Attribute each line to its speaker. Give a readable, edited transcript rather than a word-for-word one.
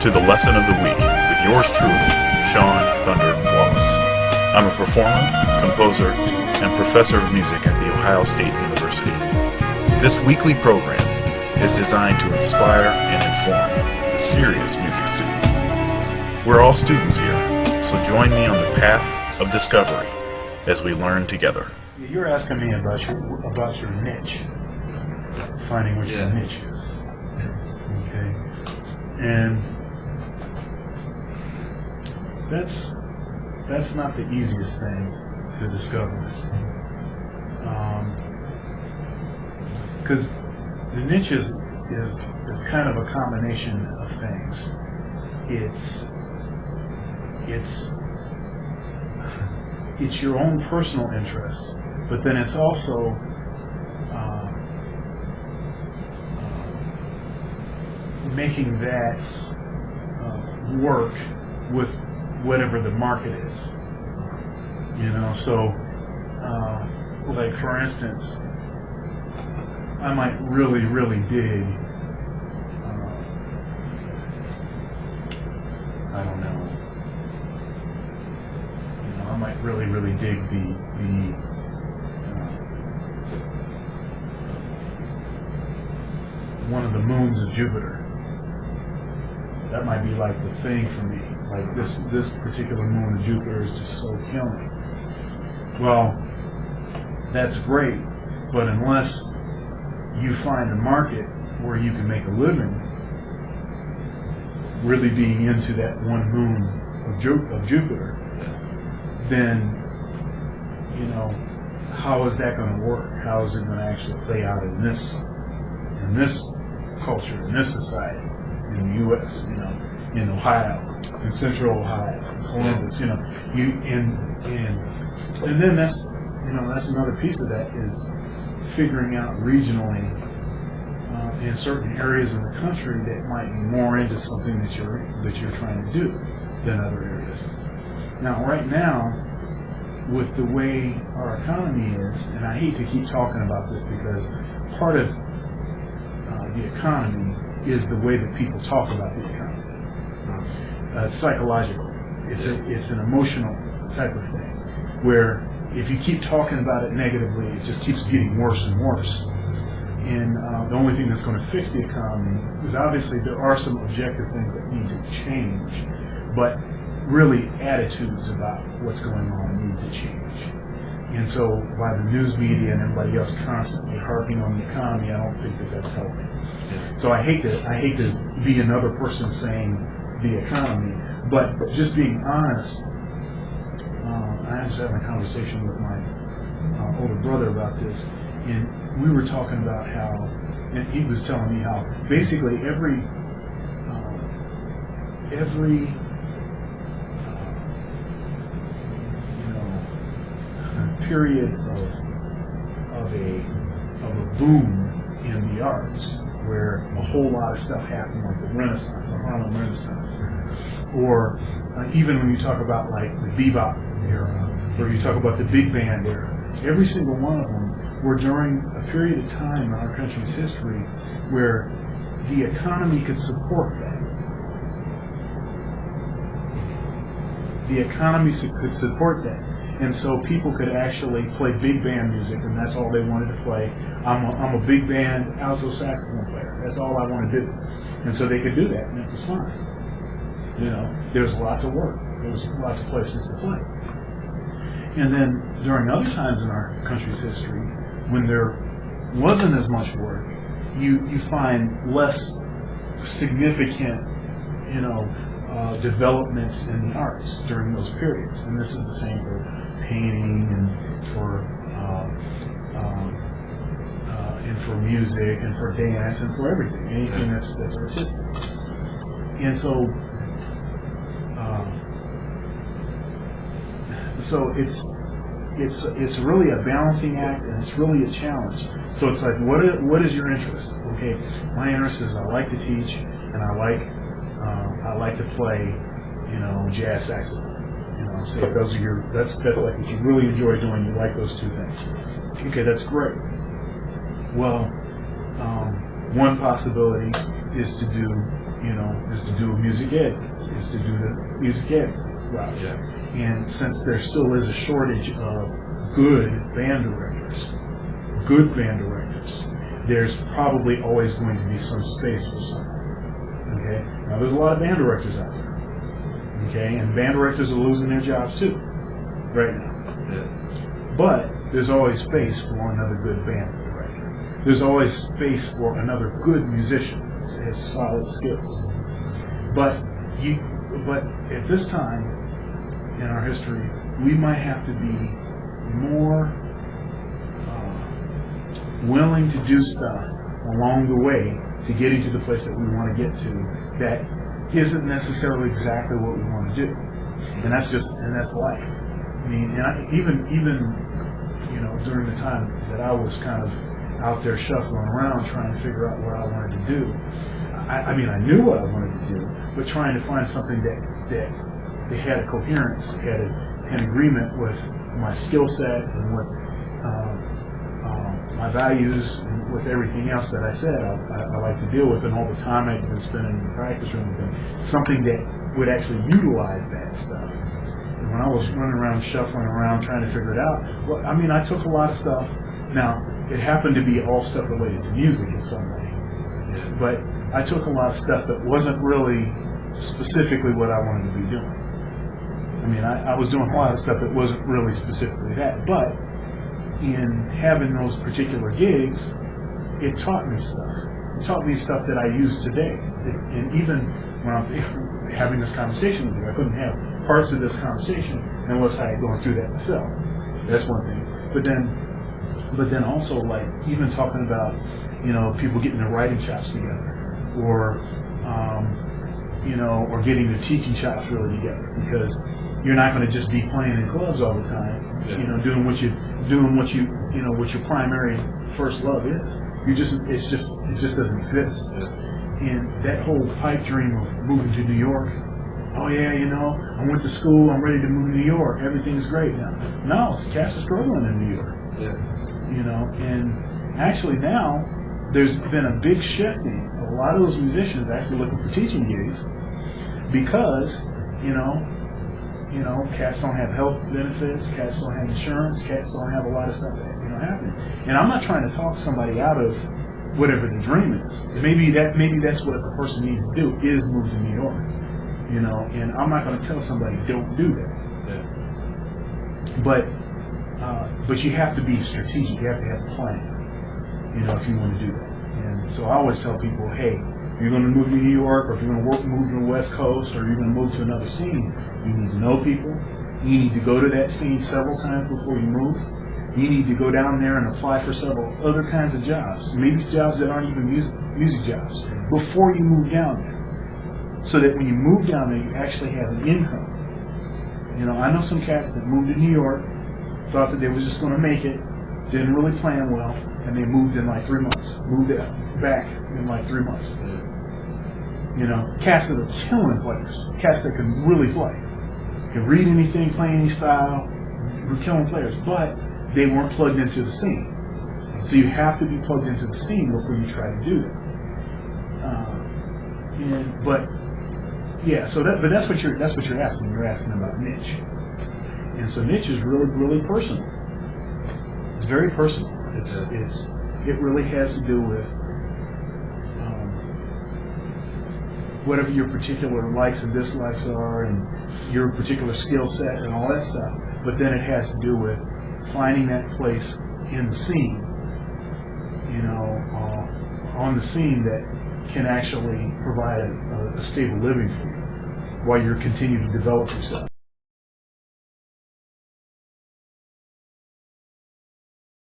Speaker 1: to the Lesson of the Week with yours truly, Sean Thunder Wallace. I'm a performer, composer, and professor of music at The Ohio State University. This weekly program is designed to inspire and inform the serious music student. We're all students here, so join me on the path of discovery as we learn together.
Speaker 2: You're asking me about your niche, finding what your niche is. Okay, and that's not the easiest thing to discover, because the niche is kind of a combination of things. It's your own personal interest, but then it's also making that work with whatever the market is. So like for instance, I might really dig I don't know. I might really dig the one of the moons of Jupiter. That might be like the thing for me. Like this particular moon of Jupiter is just so killing. Well, that's great, but unless you find a market where you can make a living really being into that one moon of Jupiter, then how is that going to work? How is it going to actually play out in this culture, in this society, in the U.S., in Ohio, in Central Ohio, Columbus, and then that's another piece of that is figuring out regionally in certain areas in the country that might be more into something that you're trying to do than other areas. Now, right now, with the way our economy is, and I hate to keep talking about this because part of the economy is the way that people talk about the economy. It's psychological. It's an emotional type of thing, where if you keep talking about it negatively, it just keeps getting worse and worse. And the only thing that's going to fix the economy is obviously there are some objective things that need to change, but really attitudes about what's going on need to change. And so by the news media and everybody else constantly harping on the economy, I don't think that that's helping. So I hate to be another person saying the economy, but just being honest. I was having a conversation with my older brother about this, and we were talking about how, and he was telling me how basically every period of a boom in the arts, where a whole lot of stuff happened, like the Renaissance, the Harlem Renaissance, or even when you talk about like the bebop era, or you talk about the big band era, every single one of them were during a period of time in our country's history where the economy could support that. The economy could support that. And so people could actually play big band music, and that's all they wanted to play. I'm a big band alto saxophone player. That's all I want to do. And so they could do that, and it was fine. There's lots of work. There's lots of places to play. And then during other times in our country's history, when there wasn't as much work, you find less significant, developments in the arts during those periods. And this is the same for painting and for music and for dance and for everything, anything that's artistic. And so it's really a balancing act, and it's really a challenge. So it's like, what is your interest? Okay, my interest is I like to teach, and I like to play, jazz saxophone. Say those are that's like what you really enjoy doing. You like those two things. Okay, that's great. Well, one possibility is to do, is to do the music ed route.
Speaker 3: Yeah.
Speaker 2: And since there still is a shortage of good band directors, there's probably always going to be some space for someone. Okay? Now there's a lot of band directors out there. Okay? And band directors are losing their jobs too, right now.
Speaker 3: Yeah.
Speaker 2: But there's always space for another good band director. There's always space for another good musician that has solid skills. But at this time in our history, we might have to be more willing to do stuff along the way to getting to the place that we want to get to that isn't necessarily exactly what we want to do. And that's life. I mean, and even during the time that I was kind of out there shuffling around trying to figure out what I wanted to do, I knew what I wanted to do, but trying to find something that had a coherence, had an agreement with my skill set and with my values and with everything else that I said I like to deal with, and all the time I've been spending in the practice room with them, something that would actually utilize that stuff. And when I was running around, shuffling around, trying to figure it out, well, I mean, I took a lot of stuff. Now, it happened to be all stuff related to music in some way, but I took a lot of stuff that wasn't really specifically what I wanted to be doing. I mean, I was doing a lot of stuff that wasn't really specifically that, but in having those particular gigs, it taught me stuff. It taught me stuff that I use today. And even when I'm having this conversation with you, I couldn't have parts of this conversation unless I had gone through that myself. That's one thing. But then also, like, even talking about, people getting their writing chops together, or or getting their teaching chops really together, because you're not going to just be playing in clubs all the time, doing what your primary first love is. It just doesn't exist. And that whole pipe dream of moving to New York, oh yeah, I went to school, I'm ready to move to New York, everything's great now. No, cats are struggling in New York. And actually now there's been a big shifting of a lot of those musicians actually looking for teaching gigs, because cats don't have health benefits, cats don't have insurance, cats don't have a lot of stuff happening. And I'm not trying to talk somebody out of whatever the dream is. Maybe that's what a person needs to do, is move to New York. And I'm not going to tell somebody don't do that. But you have to be strategic. You have to have a plan, if you want to do that. And so I always tell people, hey, if you're going to move to New York, or if you're going to move to the West Coast, or you're going to move to another scene, you need to know people. You need to go to that scene several times before you move. You need to go down there and apply for several other kinds of jobs, maybe jobs that aren't even music jobs, before you move down there, so that when you move down there, you actually have an income. I know some cats that moved to New York, thought that they was just going to make it, didn't really plan well, and they moved in like 3 months, moved back in like 3 months. Cats that are killing players, cats that can really play, can read anything, play any style, were killing players, but they weren't plugged into the scene. So you have to be plugged into the scene before you try to do that. But that's what you're asking. You're asking about niche, and so niche is really, really personal. It's very personal. It really has to do with whatever your particular likes and dislikes are, and your particular skill set and all that stuff. But then it has to do with finding that place in the scene, on the scene that can actually provide a stable living for you while you're continuing to develop yourself.